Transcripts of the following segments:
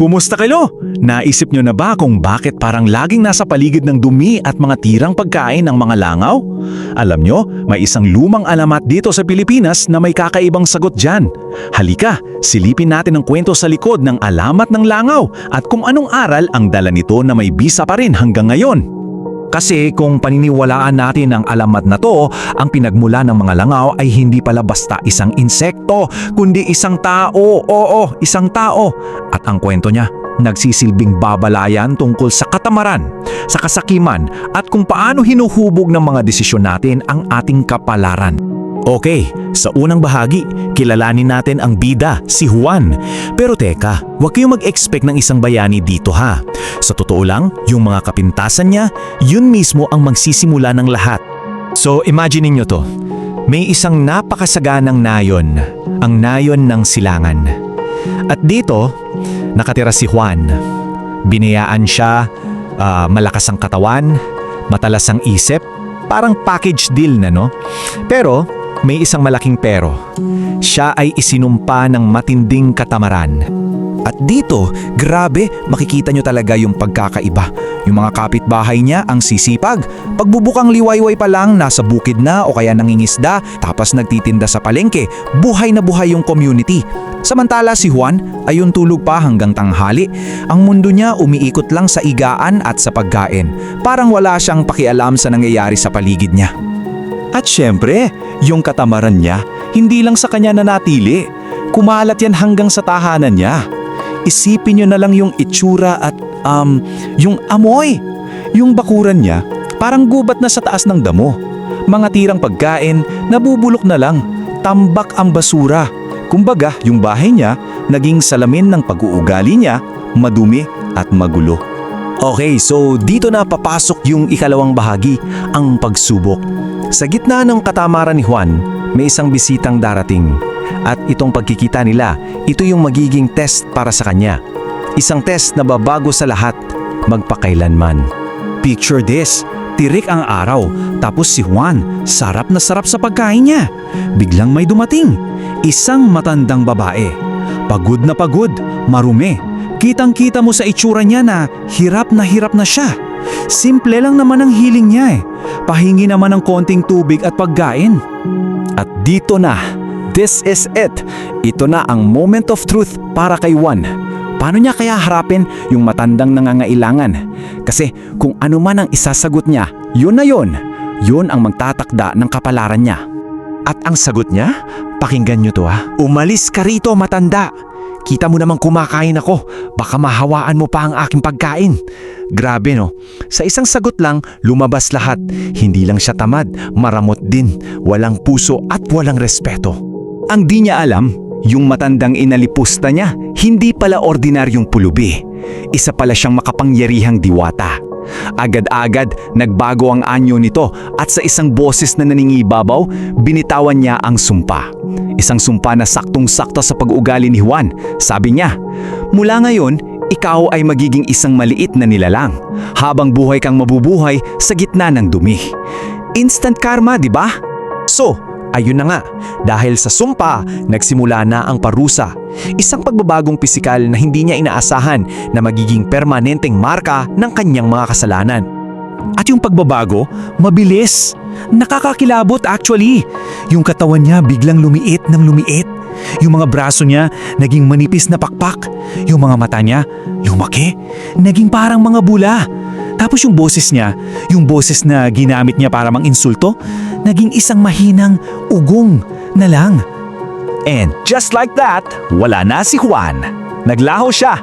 Kumusta kayo? Naisip nyo na ba kung bakit parang laging nasa paligid ng dumi at mga tirang pagkain ng mga langaw? Alam nyo, may isang lumang alamat dito sa Pilipinas na may kakaibang sagot dyan. Halika, silipin natin ang kwento sa likod ng alamat ng langaw at kung anong aral ang dala nito na may bisa pa rin hanggang ngayon. Kasi kung paniniwalaan natin ang alamat na to, ang pinagmula ng mga langaw ay hindi pala basta isang insekto, kundi isang tao. Oo, isang tao. At ang kwento niya, nagsisilbing babalayan tungkol sa katamaran, sa kasakiman, at kung paano hinuhubog ng mga desisyon natin ang ating kapalaran. Okay, sa unang bahagi, kilalanin natin ang bida, si Juan. Pero teka, huwag kayong mag-expect ng isang bayani dito ha. Sa totoo lang, yung mga kapintasan niya, yun mismo ang magsisimula ng lahat. So imagine niyo to, may isang napakasaganang nayon, ang nayon ng silangan. At dito, nakatira si Juan. Binayaan siya, malakas ang katawan, matalas ang isip, parang package deal na no? Pero may isang malaking pero. Siya ay isinumpa ng matinding katamaran. At dito, grabe, makikita nyo talaga yung pagkakaiba. Yung mga kapitbahay niya ang sisipag. Pagbubukang liwayway pa lang, nasa bukid na o kaya nangingisda, tapos nagtitinda sa palengke, buhay na buhay yung community. Samantala si Juan ay yung tulog pa hanggang tanghali. Ang mundo niya umiikot lang sa igaan at sa pagkain. Parang wala siyang pakialam sa nangyayari sa paligid niya. At syempre, yung katamaran niya, hindi lang sa kanya nanatili. Kumalat yan hanggang sa tahanan niya. Isipin niyo na lang yung itsura at yung amoy. Yung bakuran niya, parang gubat na sa taas ng damo. Mga tirang pagkain, nabubulok na lang. Tambak ang basura. Kumbaga, yung bahay niya, naging salamin ng pag-uugali niya, madumi at magulo. Okay, so dito na papasok yung ikalawang bahagi, ang pagsubok. Sa gitna ng katamaran ni Juan, may isang bisitang darating. At itong pagkikita nila, ito yung magiging test para sa kanya. Isang test na babago sa lahat, magpakailanman. Picture this, tirik ang araw, tapos si Juan, sarap na sarap sa pagkain niya. Biglang may dumating, isang matandang babae. Pagod, marumi. Kitang-kita mo sa itsura niya na hirap na siya. Simple lang naman ang hiling niya eh. Pahingi naman ng konting tubig at pagkain. At dito na, this is it. Ito na ang moment of truth para kay Juan. Paano niya kaya harapin yung matandang nangangailangan? Kasi kung ano man ang isasagot niya, yun na yun. Yun ang magtatakda ng kapalaran niya. At ang sagot niya, pakinggan niyo to ha. Umalis ka rito matanda. Kita mo namang kumakain ako, baka mahawaan mo pa ang aking pagkain. Grabe no, sa isang sagot lang, lumabas lahat. Hindi lang siya tamad, maramot din, walang puso at walang respeto. Ang di niya alam, yung matandang inalipusta niya, hindi pala ordinaryong pulubi. Isa pala siyang makapangyarihang diwata. Agad-agad, nagbago ang anyo nito at sa isang boses na naningibabaw, binitawan niya ang sumpa. Isang sumpa na saktong-sakto sa pag-uugali ni Juan. Sabi niya, mula ngayon, ikaw ay magiging isang maliit na nilalang, habang buhay kang mabubuhay sa gitna ng dumi. Instant karma, di ba? So, ayun na nga, dahil sa sumpa, nagsimula na ang parusa. Isang pagbabagong pisikal na hindi niya inaasahan na magiging permanenteng marka ng kanyang mga kasalanan. At yung pagbabago, mabilis. Nakakakilabot actually. Yung katawan niya biglang lumiit ng lumiit. Yung mga braso niya naging manipis na pakpak. Yung mga mata niya, lumaki, naging parang mga bula. Tapos yung boses niya, yung boses na ginamit niya para mang-insulto, naging isang mahinang ugong na lang. And just like that, wala na si Juan. Naglaho siya.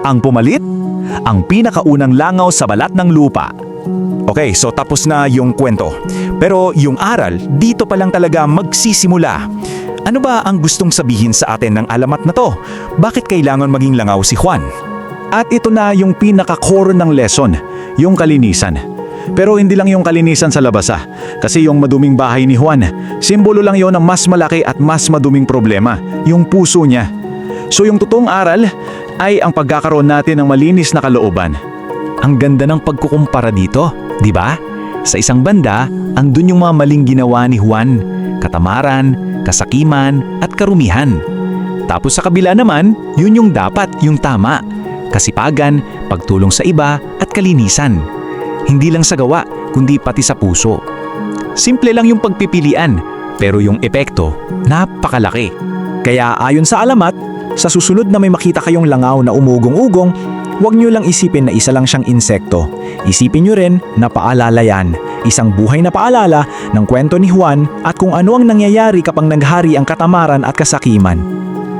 Ang pumalit, ang pinakaunang langaw sa balat ng lupa. Okay, so tapos na yung kwento. Pero yung aral, dito pa lang talaga magsisimula. Ano ba ang gustong sabihin sa atin ng alamat na to? Bakit kailangan maging langaw si Juan? At ito na yung pinaka-core ng lesson, yung kalinisan. Pero hindi lang yung kalinisan sa labas kasi yung maduming bahay ni Juan, simbolo lang yon ng mas malaki at mas maduming problema, yung puso niya. So yung totoong aral ay ang pagkakaroon natin ng malinis na kalooban. Ang ganda ng pagkukumpara dito, di ba? Sa isang banda, andun yung mga maling ginawa ni Juan, katamaran, kasakiman at karumihan. Tapos sa kabila naman, yun yung dapat, yung tama. kasipagan, pagtulong sa iba at kalinisan. Hindi lang sa gawa, kundi pati sa puso. Simple lang yung pagpipilian, pero yung epekto, napakalaki. Kaya ayon sa alamat, sa susunod na may makita kayong langaw na umugong-ugong, huwag nyo lang isipin na isa lang siyang insekto. Isipin nyo rin na paalala yan. Isang buhay na paalala ng kwento ni Juan at kung ano ang nangyayari kapag naghari ang katamaran at kasakiman.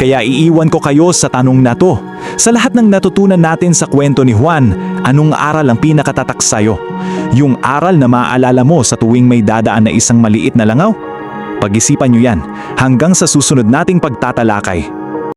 Kaya iiwan ko kayo sa tanong na to. Sa lahat ng natutunan natin sa kwento ni Juan, anong aral ang pinakatatak sa'yo? Yung aral na maaalala mo sa tuwing may dadaan na isang maliit na langaw? Pag-isipan nyo yan hanggang sa susunod nating pagtatalakay.